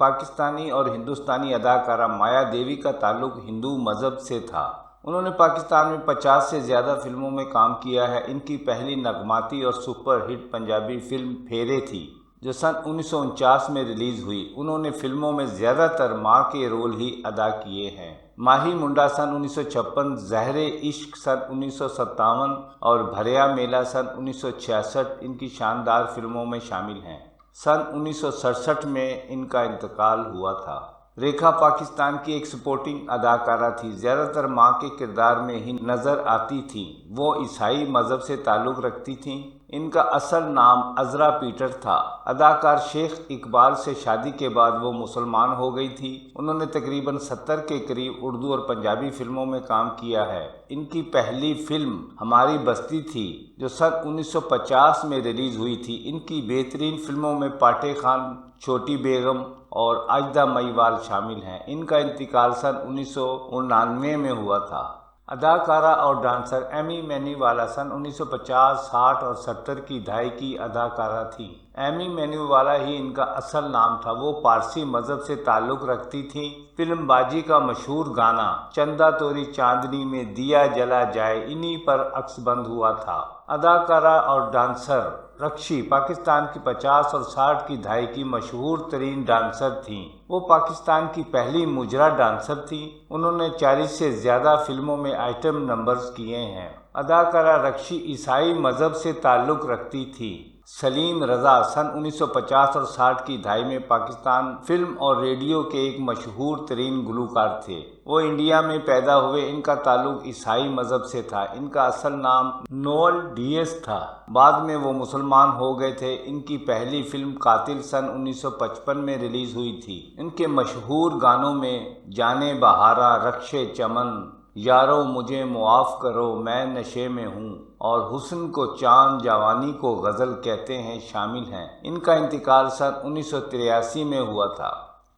پاکستانی اور ہندوستانی اداکارہ مایا دیوی کا تعلق ہندو مذہب سے تھا۔ انہوں نے پاکستان میں 50 سے زیادہ فلموں میں کام کیا ہے۔ ان کی پہلی نغماتی اور سپر ہٹ پنجابی فلم پھیرے تھی، جو سن 1949 میں ریلیز ہوئی۔ انہوں نے فلموں میں زیادہ تر ماں کے رول ہی ادا کیے ہیں۔ ماہی منڈا سن 1956، زہر عشق سن 1957 اور بھریا میلہ سن 1966 ان کی شاندار فلموں میں شامل ہیں۔ سن 1967 میں ان کا انتقال ہوا تھا۔ ریکھا پاکستان کی ایک سپورٹنگ اداکارہ تھی، زیادہ تر ماں کے کردار میں ہی نظر آتی تھیں۔ وہ عیسائی مذہب سے تعلق رکھتی تھیں۔ ان کا اصل نام عذرا پیٹر تھا۔ اداکار شیخ اقبال سے شادی کے بعد وہ مسلمان ہو گئی تھی۔ انہوں نے تقریباً 70 کے قریب اردو اور پنجابی فلموں میں کام کیا ہے۔ ان کی پہلی فلم ہماری بستی تھی، جو سن 1950 میں ریلیز ہوئی تھی۔ ان کی بہترین فلموں میں پاٹے خان، چھوٹی بیگم اور اجدھا مہیوال شامل ہیں۔ ان کا انتقال سن 1999 میں ہوا تھا۔ اداکارہ اور ڈانسر ایمی مینی والا سن 1950، 60 اور 70 کی دہائی کی اداکارہ تھیں۔ ایمی مینی والا ہی ان کا اصل نام تھا۔ وہ پارسی مذہب سے تعلق رکھتی تھیں۔ فلم بازی کا مشہور گانا چندہ توری چاندنی میں دیا جلا جائے انہی پر عکس بند ہوا تھا۔ اداکارہ اور ڈانسر رکشی پاکستان کی 50 اور 60 کی دہائی کی مشہور ترین ڈانسر تھیں۔ وہ پاکستان کی پہلی مجرا ڈانسر تھیں۔ انہوں نے 40 سے زیادہ فلموں میں آئٹم نمبرز کیے ہیں۔ اداکارہ رکشی عیسائی مذہب سے تعلق رکھتی تھی۔ سلیم رضا سن 1950 اور 60 کی دہائی میں پاکستان فلم اور ریڈیو کے ایک مشہور ترین گلوکار تھے۔ وہ انڈیا میں پیدا ہوئے۔ ان کا تعلق عیسائی مذہب سے تھا۔ ان کا اصل نام نوئل ڈیئس تھا۔ بعد میں وہ مسلمان ہو گئے تھے۔ ان کی پہلی فلم قاتل سن 1955 میں ریلیز ہوئی تھی۔ ان کے مشہور گانوں میں جانے بہارا، رخش چمن، یارو مجھے معاف کرو، میں نشے میں ہوں اور حسن کو چاند جوانی کو غزل کہتے ہیں شامل ہیں۔ ان کا انتقال سن 1983 میں ہوا تھا۔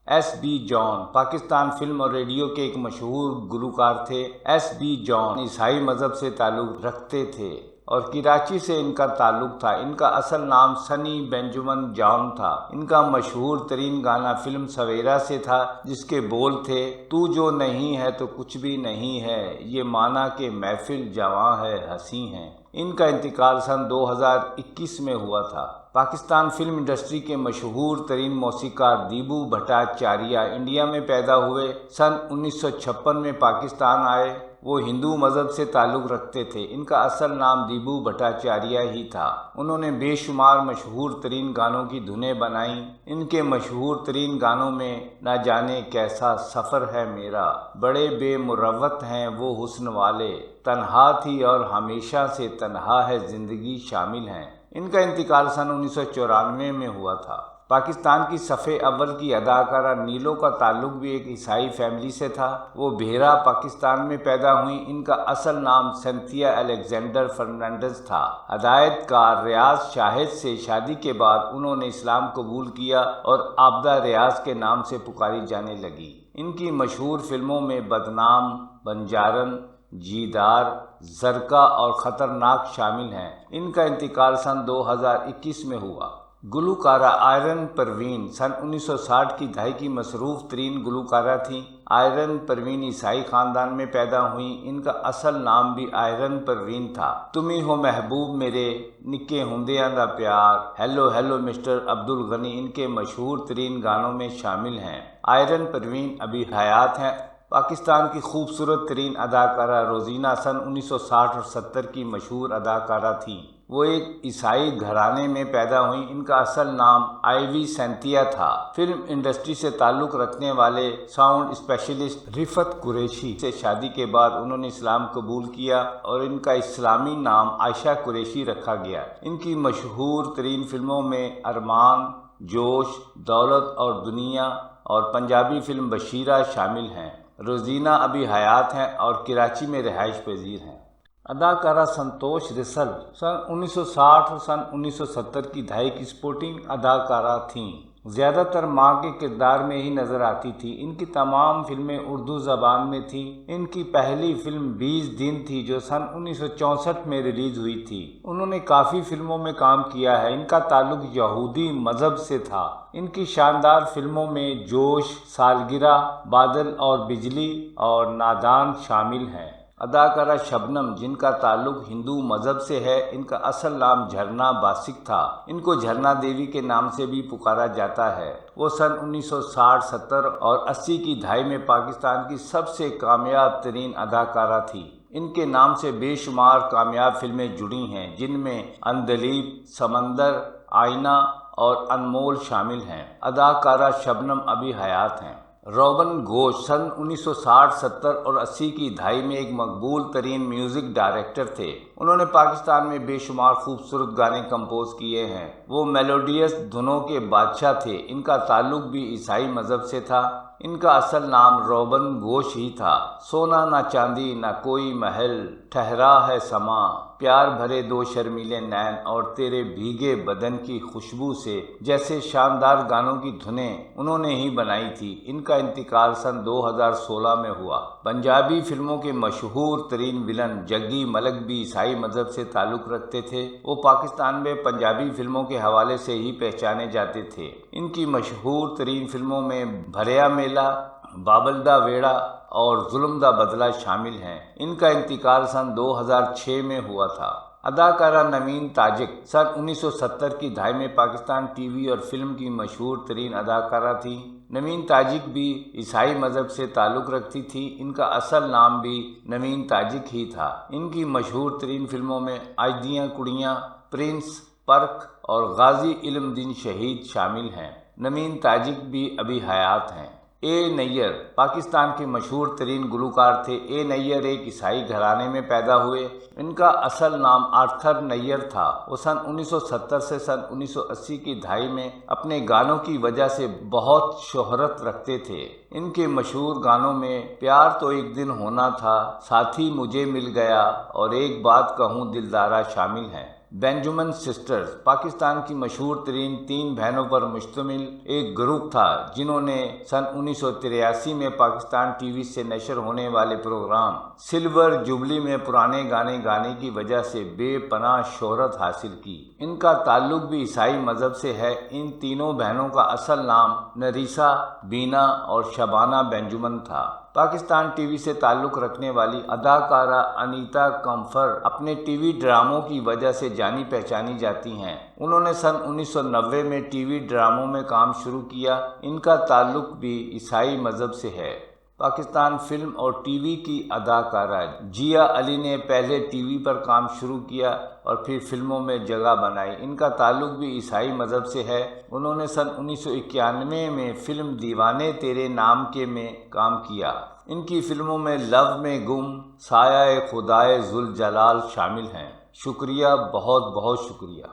ایس بی جان پاکستان فلم اور ریڈیو کے ایک مشہور گلوکار تھے۔ ایس بی جان عیسائی مذہب سے تعلق رکھتے تھے اور کراچی سے ان کا تعلق تھا۔ ان کا اصل نام سنی بینجمن جان تھا۔ ان کا مشہور ترین گانا فلم سویرا سے تھا، جس کے بول تھے، تو جو نہیں ہے تو کچھ بھی نہیں ہے، یہ مانا کہ محفل جواں ہے ہنسی ہیں۔ ان کا انتقال سن 2021 میں ہوا تھا۔ پاکستان فلم انڈسٹری کے مشہور ترین موسیقار دیبو بھٹاچاریہ انڈیا میں پیدا ہوئے۔ سن 1956 میں پاکستان آئے۔ وہ ہندو مذہب سے تعلق رکھتے تھے۔ ان کا اصل نام دیبو بھٹاچاریہ ہی تھا۔ انہوں نے بے شمار مشہور ترین گانوں کی دھنیں بنائیں۔ ان کے مشہور ترین گانوں میں نہ جانے کیسا سفر ہے میرا، بڑے بے مروت ہیں وہ حسن والے، تنہا تھی اور ہمیشہ سے تنہا ہے زندگی شامل ہیں۔ ان کا انتقال سن 1994 میں ہوا تھا۔ پاکستان کی صفِ اول کی اداکارہ نیلو کا تعلق بھی ایک عیسائی فیملی سے تھا۔ وہ بھیرا پاکستان میں پیدا ہوئیں۔ ان کا اصل نام سینتھیا الیگزینڈر فرنانڈز تھا۔ ہدایت کار ریاض شاہد سے شادی کے بعد انہوں نے اسلام قبول کیا اور عابدہ ریاض کے نام سے پکاری جانے لگی۔ ان کی مشہور فلموں میں بدنام، بنجارن، جیدار، زرقا اور خطرناک شامل ہیں۔ ان کا انتقال سن 2021 میں ہوا۔ گلوکارہ آئرن پروین سن 1960 کی دہائی کی مصروف ترین گلوکارہ تھیں۔ آئرن پروین عیسائی خاندان میں پیدا ہوئیں۔ ان کا اصل نام بھی آئرن پروین تھا۔ تمہیں ہو محبوب میرے، نکے ہوندیاں دا پیار، ہیلو ہیلو مسٹر عبدالغنی ان کے مشہور ترین گانوں میں شامل ہیں۔ آئرن پروین ابھی حیات ہیں۔ پاکستان کی خوبصورت ترین اداکارہ روزینہ سن 1960 اور 70 کی مشہور اداکارہ تھیں۔ وہ ایک عیسائی گھرانے میں پیدا ہوئیں۔ ان کا اصل نام آئیوی سینتھیا تھا۔ فلم انڈسٹری سے تعلق رکھنے والے ساؤنڈ اسپیشلسٹ رفعت قریشی سے شادی کے بعد انہوں نے اسلام قبول کیا اور ان کا اسلامی نام عائشہ قریشی رکھا گیا۔ ان کی مشہور ترین فلموں میں ارمان، جوش، دولت اور دنیا اور پنجابی فلم بشیرہ شامل ہیں۔ روزینہ ابھی حیات ہیں اور کراچی میں رہائش پذیر ہیں۔ اداکارہ سنتوش رسل سن 1960 اور سن 1970 کی دہائی کی سپورٹنگ اداکارہ تھیں۔ زیادہ تر ماں کے کردار میں ہی نظر آتی تھی۔ ان کی تمام فلمیں اردو زبان میں تھیں۔ ان کی پہلی فلم 20 دن تھی جو سن 1964 میں ریلیز ہوئی تھی۔ انہوں نے کافی فلموں میں کام کیا ہے۔ ان کا تعلق یہودی مذہب سے تھا۔ ان کی شاندار فلموں میں جوش، سالگرہ، بادل اور بجلی اور نادان شامل ہیں۔ اداکارہ شبنم، جن کا تعلق ہندو مذہب سے ہے، ان کا اصل نام جھرنا باسک تھا۔ ان کو جھرنا دیوی کے نام سے بھی پکارا جاتا ہے۔ وہ سن 1960، 70 اور 80 کی دہائی میں پاکستان کی سب سے کامیاب ترین اداکارہ تھی۔ ان کے نام سے بے شمار کامیاب فلمیں جڑی ہیں، جن میں اندلیب، سمندر، آئینہ اور انمول شامل ہیں۔ اداکارہ شبنم ابھی حیات ہیں۔ روبن گھوش سن 1960، 70 اور 80 کی دہائی میں ایک مقبول ترین میوزک ڈائریکٹر تھے۔ انہوں نے پاکستان میں بے شمار خوبصورت گانے کمپوز کیے ہیں۔ وہ میلوڈیس دھنوں کے بادشاہ تھے۔ ان کا تعلق بھی عیسائی مذہب سے تھا۔ ان کا اصل نام روبن گھوش ہی تھا۔ سونا نہ چاندی نہ کوئی محل، ٹھہرا ہے سما، پیار بھرے دو شرمیلے نین اور تیرے بھیگے بدن کی خوشبو سے جیسے شاندار گانوں کی دھنیں انہوں نے ہی بنائی تھی۔ ان کا انتقال سن 2016 میں ہوا۔ پنجابی فلموں کے مشہور ترین ویلن جگی ملک بھی عیسائی مذہب سے تعلق رکھتے تھے۔ وہ پاکستان میں پنجابی فلموں کے حوالے سے ہی پہچانے جاتے تھے۔ ان کی مشہور ترین فلموں میں بھریا میلہ، بابل دا ویڑا اور ظلم دا بدلہ شامل ہیں۔ ان کا انتقال سن 2006 میں ہوا تھا۔ اداکارہ نوین تاجک سن 1970 کی دہائی میں پاکستان ٹی وی اور فلم کی مشہور ترین اداکارہ تھی۔ نوین تاجک بھی عیسائی مذہب سے تعلق رکھتی تھی۔ ان کا اصل نام بھی نوین تاجک ہی تھا۔ ان کی مشہور ترین فلموں میں اج دیاں کڑیاں، پرنس، پرکھ اور غازی علم دین شہید شامل ہیں۔ نوین تاجک بھی ابھی حیات ہیں۔ اے نیّر پاکستان کے مشہور ترین گلوکار تھے۔ اے نیّر ایک عیسائی گھرانے میں پیدا ہوئے۔ ان کا اصل نام آرتھر نیّر تھا۔ وہ سن 1970 سے سن 1980 کی دہائی میں اپنے گانوں کی وجہ سے بہت شہرت رکھتے تھے۔ ان کے مشہور گانوں میں پیار تو ایک دن ہونا تھا، ساتھی مجھے مل گیا اور ایک بات کہوں دلدارا شامل ہیں۔ بینجامن سسٹرز پاکستان کی مشہور ترین 3 بہنوں پر مشتمل ایک گروپ تھا، جنہوں نے سن 1983 میں پاکستان ٹی وی سے نشر ہونے والے پروگرام سلور جوبلی میں پرانے گانے گانے کی وجہ سے بے پناہ شہرت حاصل کی۔ ان کا تعلق بھی عیسائی مذہب سے ہے۔ ان تینوں بہنوں کا اصل نام نریسا، بینا اور شبانہ بینجامن تھا۔ پاکستان ٹی وی سے تعلق رکھنے والی اداکارہ انیتا کمفر اپنے ٹی وی ڈراموں کی وجہ سے جانی پہچانی جاتی ہیں۔ انہوں نے سن 1990 میں ٹی وی ڈراموں میں کام شروع کیا۔ ان کا تعلق بھی عیسائی مذہب سے ہے۔ پاکستان فلم اور ٹی وی کی اداکارہ جیا علی نے پہلے ٹی وی پر کام شروع کیا اور پھر فلموں میں جگہ بنائی۔ ان کا تعلق بھی عیسائی مذہب سے ہے۔ انہوں نے سن 1991 میں فلم دیوانے تیرے نام کے میں کام کیا۔ ان کی فلموں میں لو میں گم، سایہ خدائے ذوالجلال شامل ہیں۔ شکریہ، بہت بہت شکریہ۔